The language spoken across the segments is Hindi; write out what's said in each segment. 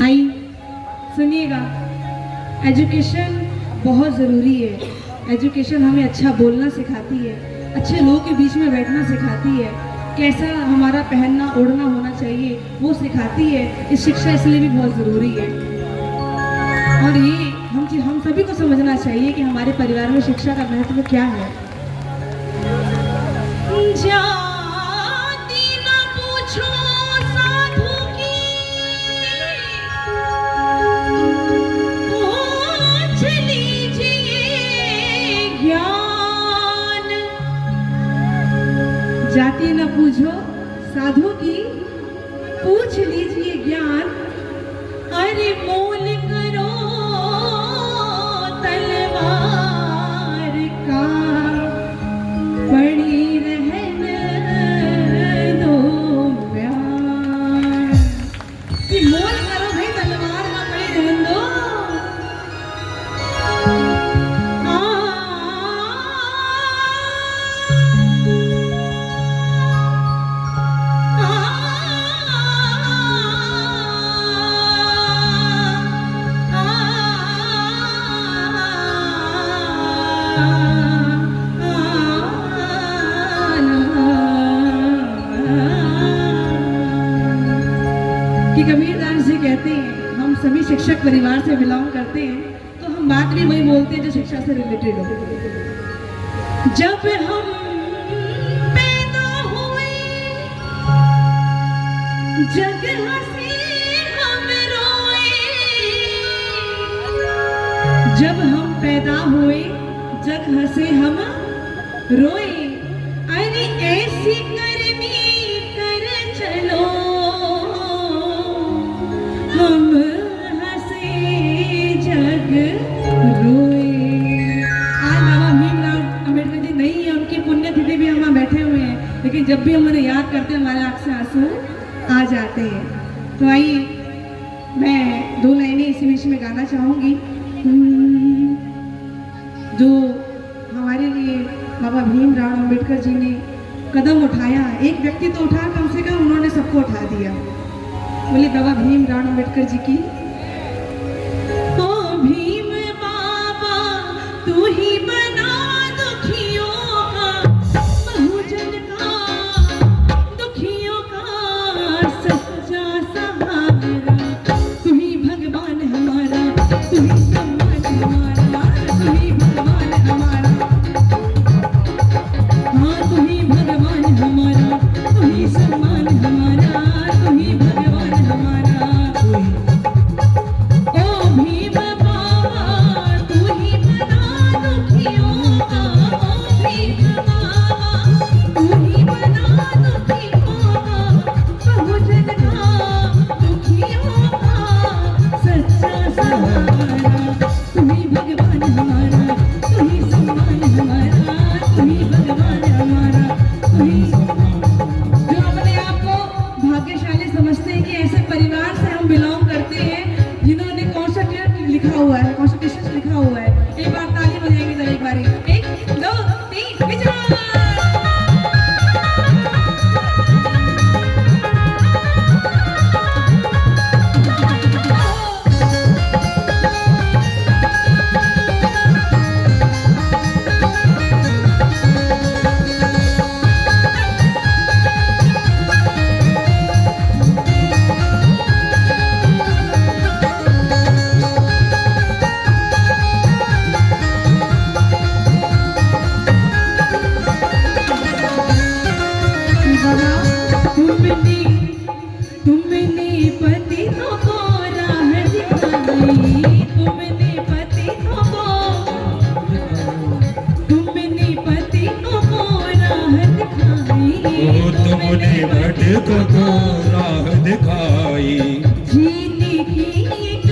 आई सुनिएगा, एजुकेशन बहुत ज़रूरी है। एजुकेशन हमें अच्छा बोलना सिखाती है, अच्छे लोगों के बीच में बैठना सिखाती है, कैसा हमारा पहनना ओढ़ना होना चाहिए वो सिखाती है। इस शिक्षा इसलिए भी बहुत ज़रूरी है। और ये हम सभी को समझना चाहिए कि हमारे परिवार में शिक्षा का महत्व क्या है। जाति न पूछो साधु की, पूछ लीजिए ज्ञान। जाति न पूछो साधु की, पूछ लीजिए ज्ञान। अरे मोल करो तलवार का, पड़ी रहन दो प्यार। कि मोल करो भाई तलवार का, पड़ी रहन दो। कि कबीरदास जी कहते हैं, हम सभी शिक्षक परिवार से बिलोंग करते हैं, तो हम बात भी वही बोलते हैं जो शिक्षा से रिलेटेड हो। जब हम पैदा हुए जग हंसे हम रोए, जब हम पैदा हुए जग हंसे हम रोए। अरे ऐसी करनी कर चलो, हम हंसे जग रोए। आज बाबा भीमराव अम्बेडकर जी नहीं है, उनकी पुण्यतिथि भी हम बैठे हुए हैं, लेकिन जब भी हम उन्हें याद करते हैं हमारे आँख से आंसू आ जाते हैं। तो आइए मैं 2 लाइनें इसी बीच में गाना चाहूँगी, जो हमारे लिए बाबा भीमराव अम्बेडकर जी ने कदम उठाया। एक व्यक्ति तो उठा, कम से कम उन्होंने सबको उठा दिया। बोले बाबा भीमराव अम्बेडकर जी की। ओ भीम बाबा तू ही बना दुखियों का, बहुजन का, दुखियों का सच्चा सहारा। तू ही भगवान हमारा, तू ही सम्मान हमारा, तू ही भगवान हमारा। हाँ तू ही भगवान हमारा, तू ही सम्मान हमारा, तू ही भगवान हमारा। ओ भीम बाबा तू ही बना दुखियों का, ओ भीम बाबा तू ही बना दुखियों का, बहुजन का, दुखियों का सच्चा सहारा। तू ही भगवान हमारा, तू ही सम्मान हमारा, तू ही भगवान हमारा, तू ही। जो अपने आप को भाग्यशाली समझते हैं कि ऐसे परिवार से हम बिलोंग करते हैं जिन्होंने कॉन्स्टिट्यूशन लिखा हुआ है, कॉन्स्टिट्यूशन लिखा हुआ है। एक बार ताली बजाएंगे जरा, एक बारी 1 2 3 विजय। तुमने पतितों को राह दिखाई, तुमने पतितों को, तुमने पतितों को राह दिखाई, तुमने पतितों को राह दिखाई। जीने की एक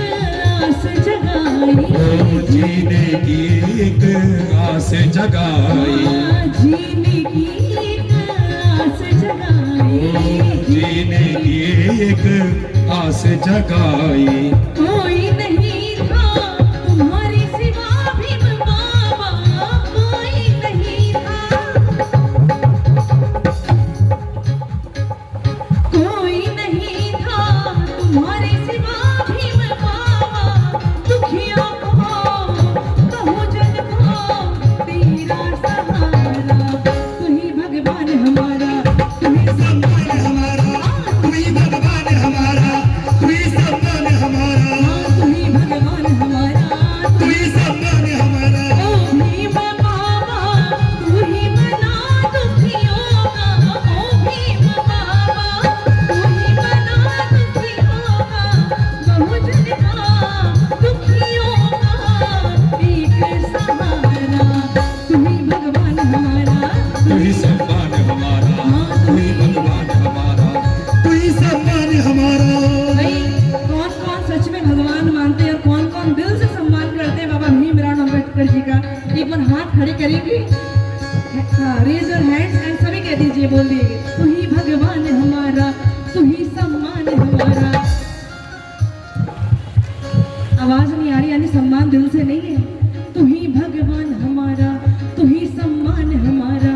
आस जगाई, जीने की एक आस जगाई, जीने की एक आस जगाई, जीने की एक आस जगाई। कोई नहीं था तुम्हारे सिवा भीम बाबा, कोई नहीं था, कोई नहीं था तुम्हारे सिवा भी आवाज नहीं आ रही, यानी सम्मान दिल से नहीं है। तू ही भगवान हमारा, तू ही सम्मान हमारा।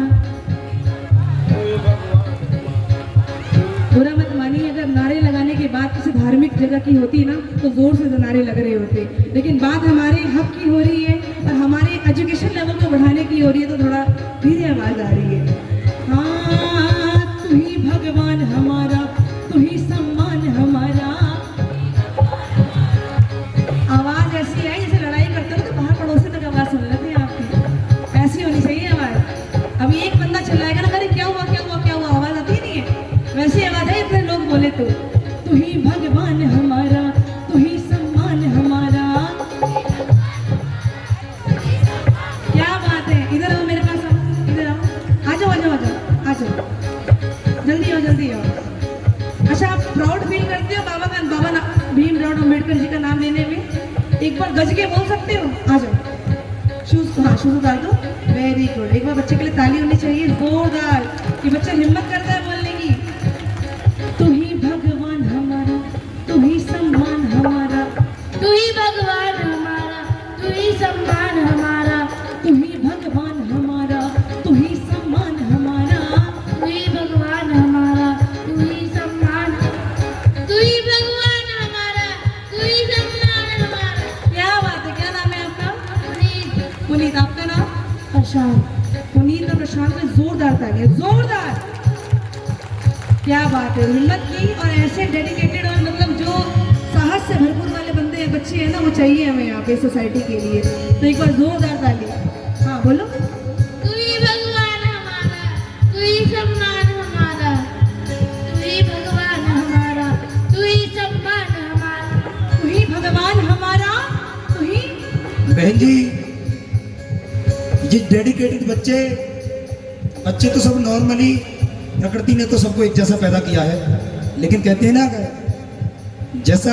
बुरा मत मानिए, अगर नारे लगाने की बात किसी धार्मिक जगह की होती ना तो जोर से नारे लग रहे होते, लेकिन बात हमारे हक की हो रही है और हमारे एजुकेशन लेवल को बढ़ाने की हो रही है, तो थोड़ा धीरे आवाज आ रही है। हाँ, तू ही भगवान हमारा, तू ही सम्मान हमारा। आवाज ऐसी है जैसे लड़ाई करते हो तो बाहर पड़ोसी तक आवाज सुन लेते हैं आपकी, ऐसी होनी चाहिए आवाज। अभी एक बंदा चिल्लाएगा ना, अरे क्या हुआ क्या हुआ क्या हुआ, आवाज आती नहीं है, वैसी आवाज है इतने लोग बोले तो। तू ही भगवान हमारा, तू ही सम्मान हमारा। क्या बात है, इधर आओ मेरे पास आओ, इधर आओ, आ जाओ आ जाओ आ जाओ आ जाओ, जल्दी आओ जल्दी आओ। अच्छा, आप प्राउड फील करते हो बाबा भीमराव अम्बेडकर जी का नाम लेने में? एक बार गज के बोल सकते हो? आ जाओ, शूज, हाँ शूज उतार दो, वेरी गुड। एक बार बच्चे के लिए ताली होनी चाहिए जोरदार, कि बच्चा हिम्मत करता है बोलने की। तू ही भगवान हमारा, तू ही सम्मान हमारा, तू ही भगवान हमारा, तू ही सम्मान हमारा, तू ही भगवान हमारा, तू ही सम्मान हमारा। तू ही भगवान हमारा, तू ही सम्मान, तू ही भगवान हमारा, तू ही सम्मान हमारा। क्या बात है, क्या नाम है आपका? पुनीत। पुनीत, आपका नाम? प्रशांत। पुनीत और प्रशांत में जोरदार तालियां, जोरदार। क्या बात है, हिम्मत की और ऐसे डेडिकेटेड और मतलब जो साहस से भरपूर वाले बंदे बच्चे हैं ना, वो चाहिए हमें यहाँ पे सोसाइटी के लिए। तो एक बार जोरदार ताली। हाँ बोलो। तू ही भगवान हमारा, तू ही सम्मान हमारा, तू ही भगवान हमारा, तू ही सम्मान हमारा, तू ही भगवान हमारा, तू ही। बहन जी, ये डेडिकेटेड बच्चे तो सब नॉर्मली प्रकृति ने तो सबको एक जैसा पैदा किया है, लेकिन कहते हैं ना जैसा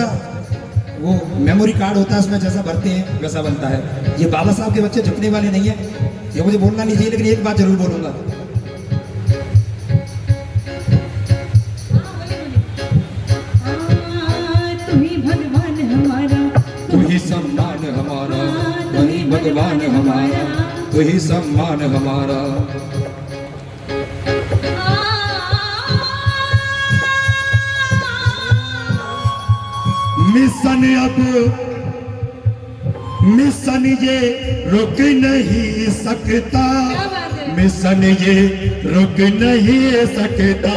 वो मेमोरी कार्ड होता है उसमें जैसा भरते हैं वैसा बनता है। ये बाबा साहब के बच्चे झुकने वाले नहीं है, ये मुझे बोलना नहीं चाहिए लेकिन एक बात जरूर बोलूंगा। तू ही भगवान हमारा, तू ही सम्मान हमारा, तू ही भगवान हमारा, तू ही सम्मान हमारा। मिशन अब मिशन ये रुक नहीं सकता, मिशन ये रुक नहीं सकता,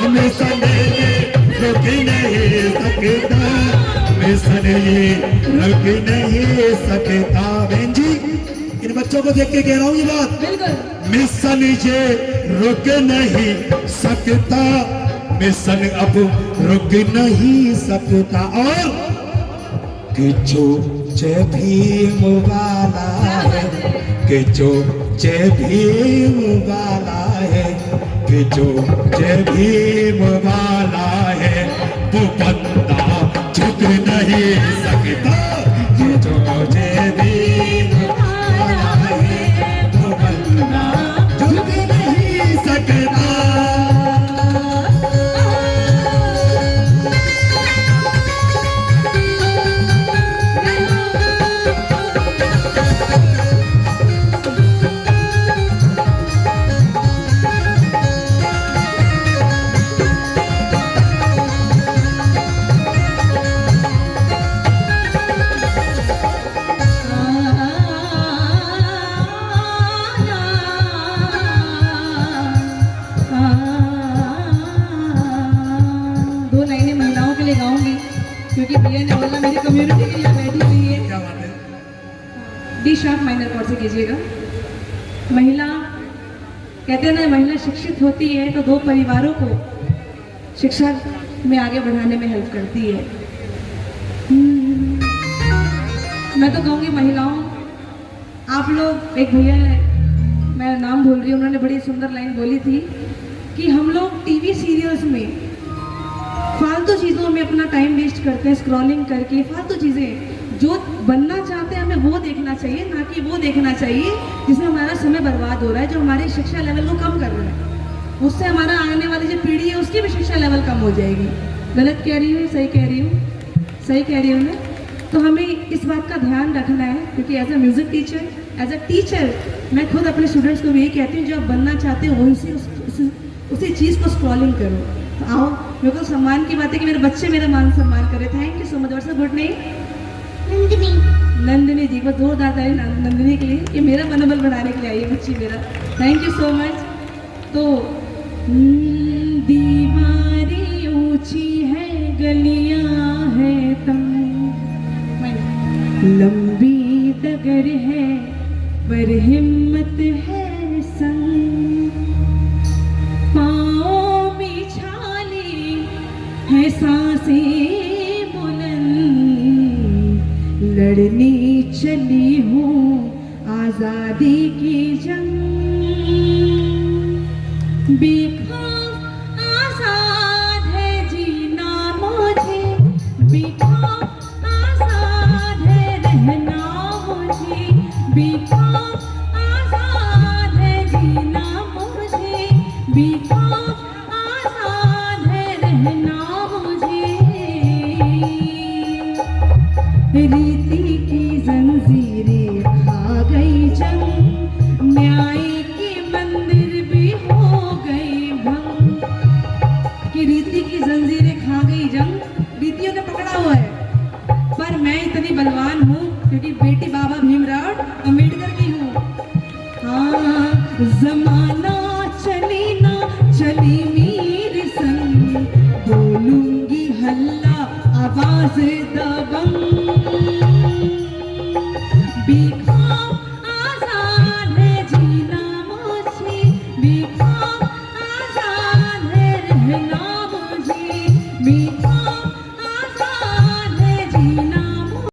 मिशन ये रुक नहीं सकता, मिशन ये रुक नहीं सकता। बहन जी, इन बच्चों को देख के कह रहा हूँ ये बात, बिल्कुल। मिशन ये रुक नहीं सकता, मिशन अब रुक नहीं सकता। और किचो चे भीम वाला है, किचो चे भीम वाला है, किचो चे भीम वाला है, वो बंदा झुक नहीं सकता, किचो चे भीम वाला है, वो बंदा झुक नहीं सकता। क्योंकि भैया ने बोला मेरी कम्युनिटी के लिए बैठी हुई है। क्या बात है? डी शार्प माइनर कॉर्ड से कीजिएगा। महिला, कहते हैं ना, महिला शिक्षित होती है तो दो परिवारों को शिक्षा में आगे बढ़ाने में हेल्प करती है। मैं तो कहूँगी महिलाओं, आप लोग, एक भैया है, मैं नाम भूल रही हूँ, उन्होंने बड़ी सुंदर लाइन बोली थी कि हम लोग टीवी सीरियल्स में फालतू चीज़ों में अपना टाइम वेस्ट करते हैं, स्क्रॉलिंग करके फालतू चीज़ें। जो बनना चाहते हैं हमें वो देखना चाहिए, ना कि वो देखना चाहिए जिसमें हमारा समय बर्बाद हो रहा है, जो हमारी शिक्षा लेवल को कम कर रहा है। उससे हमारा आने वाली जो पीढ़ी है उसकी भी शिक्षा लेवल कम हो जाएगी। गलत कह रही हूँ, सही कह रही हूँ? सही कह रही हूँ मैं? तो हमें इस बात का ध्यान रखना है, क्योंकि as a music teacher, as a teacher मैं खुद अपने स्टूडेंट्स को भी यही कहती हूँ, जो आप बनना चाहते हो वही उसी चीज़ को स्क्रॉलिंग करो। तो आओ, मेरे को सम्मान की बात है कि मेरे बच्चे मेरा मान सम्मान करे। Thank you so much. What's good name? Nandini. Nandini ji, बहुत जोरदार ताली नंदिनी के लिए, ये मेरा मनोबल बढ़ाने के लिए आई है बच्ची मेरा। Thank you so much. तो दीवारें ऊंची है, गलियां है तंग, लंबी डगर है पर हिम्मत है संग, पाँव में छाले है सांसें बुलंद, लड़ने चली हूँ आजादी की जंग, बेखौफ आजाद है जीना मुझे, बेखौफ आजाद है रहना मुझे, बेखौफ आजाद है जीना मुझे, बेखौफ आजाद है रहना मुझे। रीति की जंजीरें खा गई जंग, न्याय के मंदिर भी हो गए भंग, कि रीति की जंजीरें खा गई जंग, रीतियों ने पकड़ा हुआ है, पर मैं इतनी बलवान हूँ क्योंकि बेटी बाबा भीमराव अम्बेडकर की हूँ। हाँ, जमाना चली ना चली मेरे संग, बोलूंगी हल्ला आवाज दबंग,